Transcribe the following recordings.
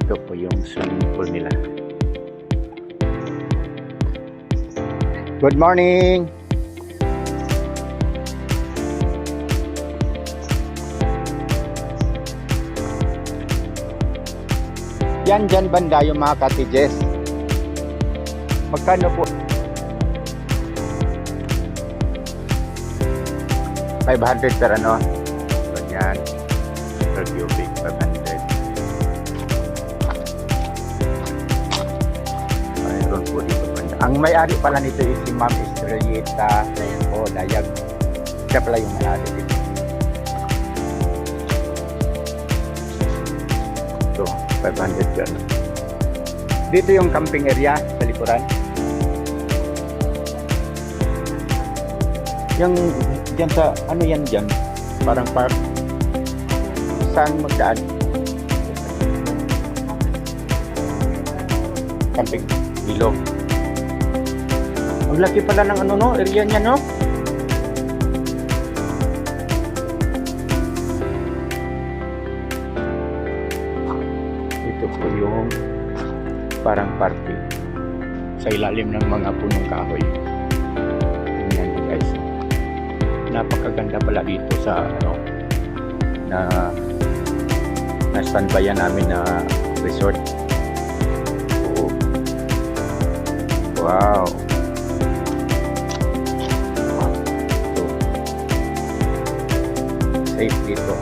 Ito po yung swimming pool nila. Good morning! Yan dyan banda yung mga cottages. Magkano po? 500 per ano? Ganyan. Per cubic, 500. Mayroon po dito banda. Ang may-ari pala nito is si Ma'am Estrellita o Dayag. Siya pala yung may-ari dito. Ito, 500 yan. Dito yung camping area sa likuran. Yung dyan sa, ano yan dyan? Parang park. Saan magdaan? Camping. Ilog. Ang laki pala ng ano no, area niya no? Ito po yung parang party sa ilalim ng mga punong kahoy. Yan guys. Napakaganda pala dito sa ano na standbyan namin na resort. Oh. Wow. So, safe dito.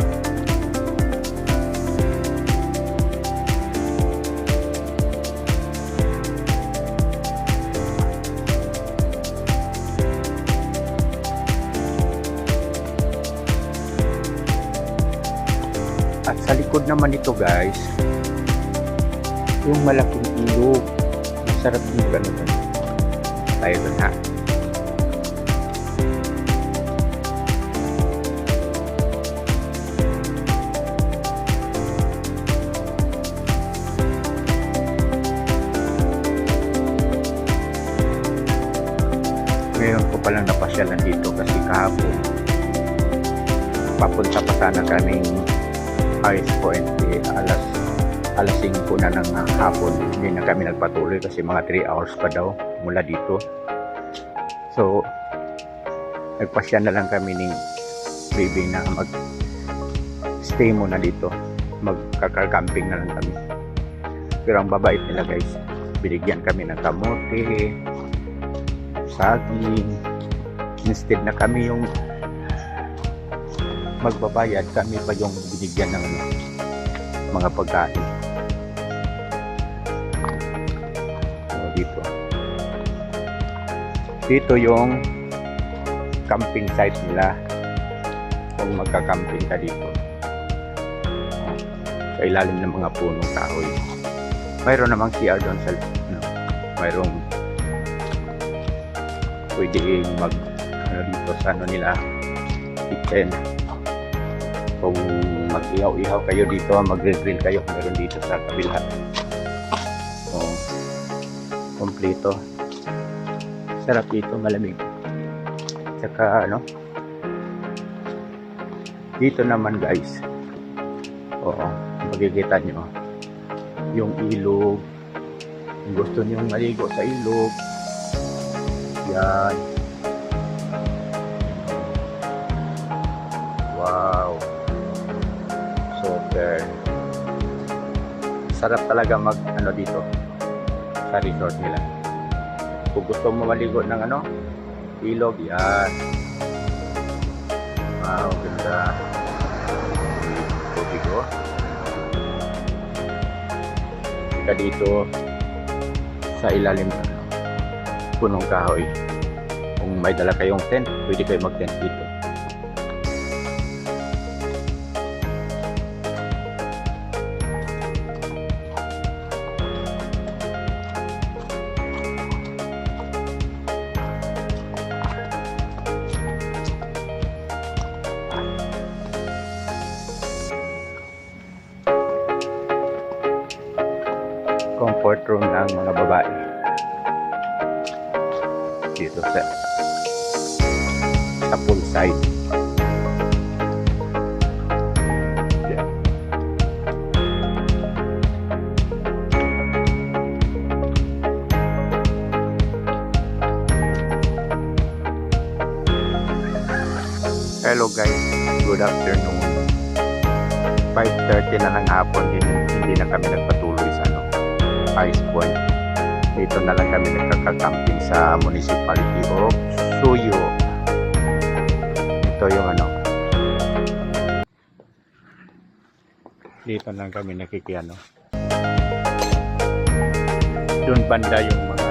At sa likod naman ito guys, yung malaking ilog. Masarap yung gano'n. Tayo dun ha. Ngayon ko palang napasyalan dito kasi kahapon papunta pa sana kaming Ice Point alas 5 na ng hapon. Hindi na kami nagpatuloy kasi mga 3 hours pa daw mula dito. So nagpasya na lang kami ni baby na mag stay muna dito, magkaka-camping na lang kami. Pero ang babait nila guys, binigyan kami ng kamote, saging. Instead na kami yung magbabayad, kami pa yung binigyan ng mga pagkain. So, dito yung camping site nila kung magka-camping ka dito. Sa ilalim ng mga punong kahoy. Mayroon namang CR doon sa mayroong pwedeng mag dito sa nila kitchen. Kung mag-ihaw-ihaw kayo dito, mag-grill kayo, meron dito sa kabila. So, kompleto. Sarap dito, malamig. Tsaka dito naman guys, makikita nyo yung ilog. Kung gusto nyo maligo sa ilog, yan. Wow. Super. Sarap talaga mag dito sa resort nila. Kung gusto mo maligo ng ilog, yan. Wow, ganda. Tubig ka dito sa ilalim ng punong kahoy. Kung may dala kayong tent, pwede kayo mag-tent dito. Comfort room ng mga babae dito sa poolside. hello guys, good afternoon. 5:30 na ng hapon, hindi na kami nagpatuloy sa Ice Point. Dito na lang kami nagkakacamping sa municipality of Suyo. Ito yung dito lang kami nakikiano. Doon banda yung mga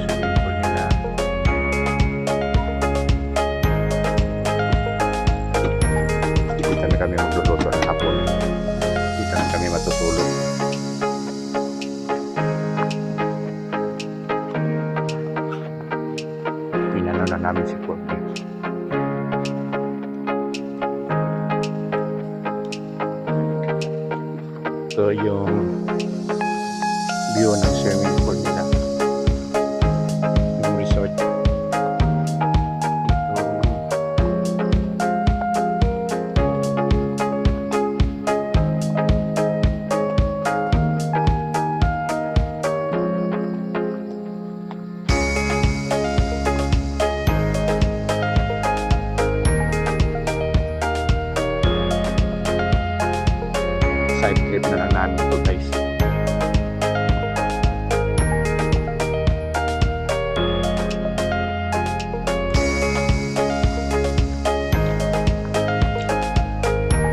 swimming pool nila. Dito na kami magluluto ng hapon. Dito na kami matutulog. Pinano na namin si Courtney. Ito yung view ng swimming pool nila, yung resort. Side trip na lang namin ito guys.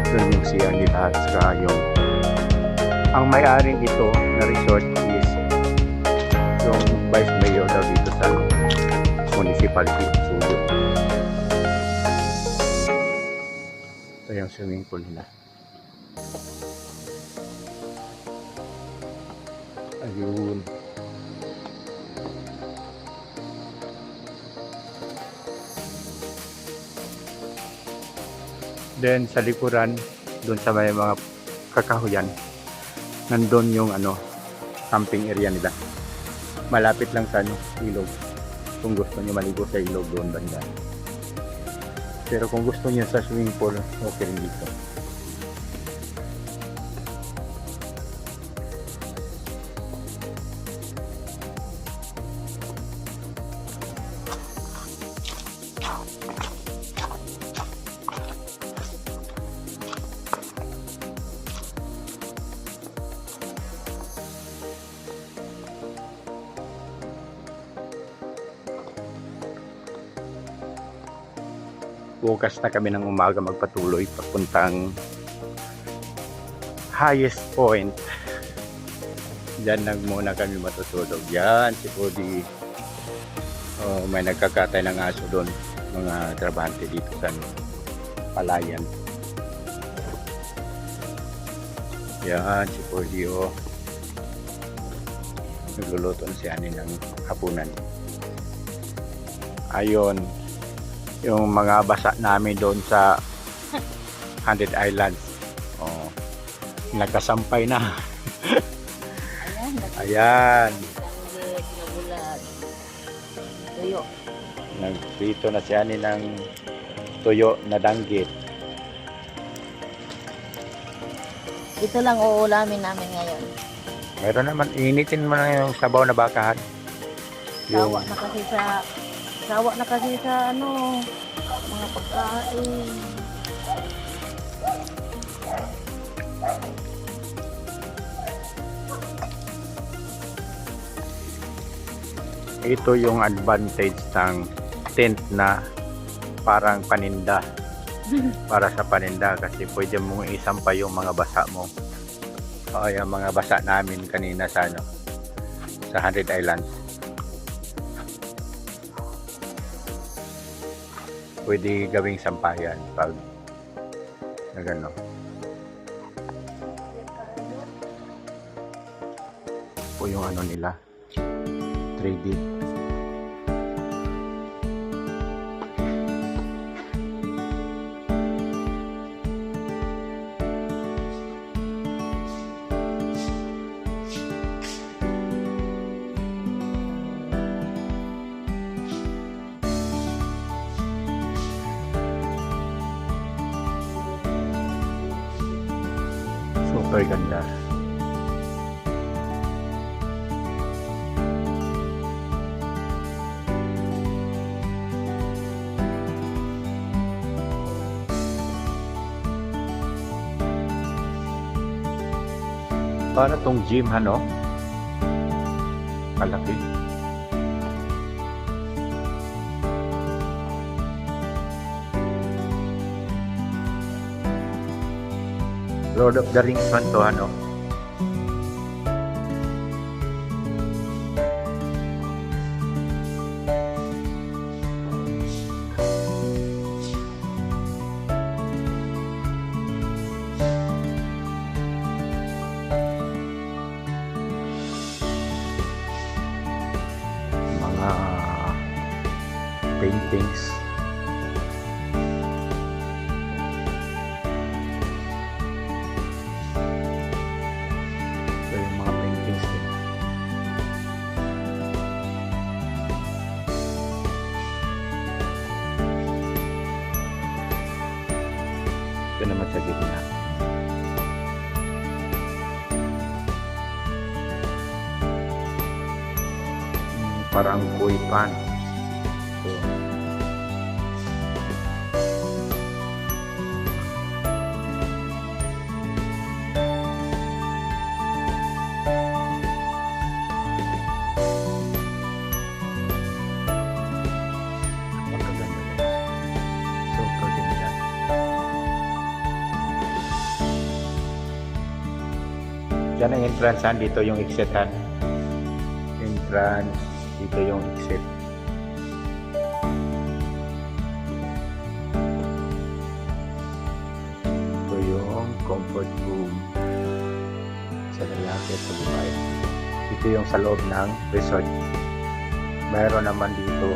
Doon yung siya nila at saka yung ang may-aring ito na resort is yung vice mayor daw dito sa municipality of Suyo. Ito yung swimming pool nila. Ayun. Then sa likuran, doon sa may mga kakahuyan, nandun yung camping area nila. Malapit lang sa ilog. Kung gusto niyo maligo sa ilog doon banda. Pero kung gusto niyo sa swimming pool, okay rin dito. Bukas na kami ng umaga magpatuloy papuntang highest point. Diyan lang muna kami matutulog. Yan si Cody. Oh, may nagkakatay ng aso doon, mga trabahante dito sa Palayan. Yan si Cody. Oh, nagluluto na si Ani ng hapunan. Ayon yung mga basa namin doon sa 100 Islands. Oh, nagkasampay na. Ayan. Tuyo. Nagprito na siya ni ng tuyo na danggit. Ito lang uulamin namin ngayon. Meron naman, initin mo na yung sabaw na bakahan. Sawa na kasi sa mga pagkain. Ito yung advantage ng tent na parang paninda. Para sa paninda kasi pwede mong isampay yung mga basa mo. O yung mga basa namin kanina sa sa 100 Islands. Pwede gawing sampayan pag nagano. O yung nila 3D. Super ganda. Para tong gym, ano? Malaki. Lord of the Rings man to, ano? Mga paintings. Ito yung mga paintings din. Ito naman sa gitna. Parang koi pan. So, magaganda guys. Super ganda. Diyan ang entrance, dito yung exitan. Entrance, dito yung exit. Ito yung comfort room sa lalaki at sa babae. Ito yung sa loob ng resort. Mayroon naman dito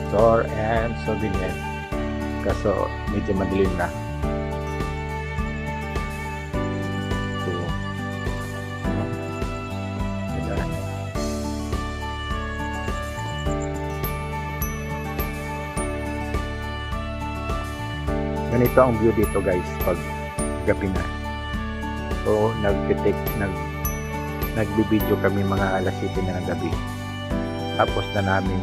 store and souvenir. Kaso medyo madilim na. So, ayan. Ganito ang view dito guys pag gabi na. So nagbibideo kami mga alas 7 na ng gabi. Tapos na namin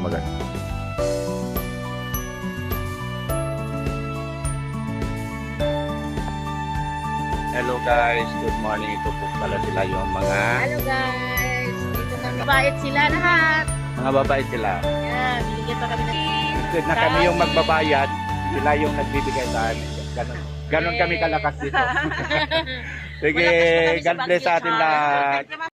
Hello guys, good morning. Ito po pala sila yung mga Hello guys! Dito na mabait sila lahat. babae sila. Yan, binigyan pa kami ng Instead na kami yung magbabayad, sila yung nagbibigay sa amin. Ganon kami kalakas dito. Sige, Malakas pa kami sa God bless sa atin pag-gitara. lahat.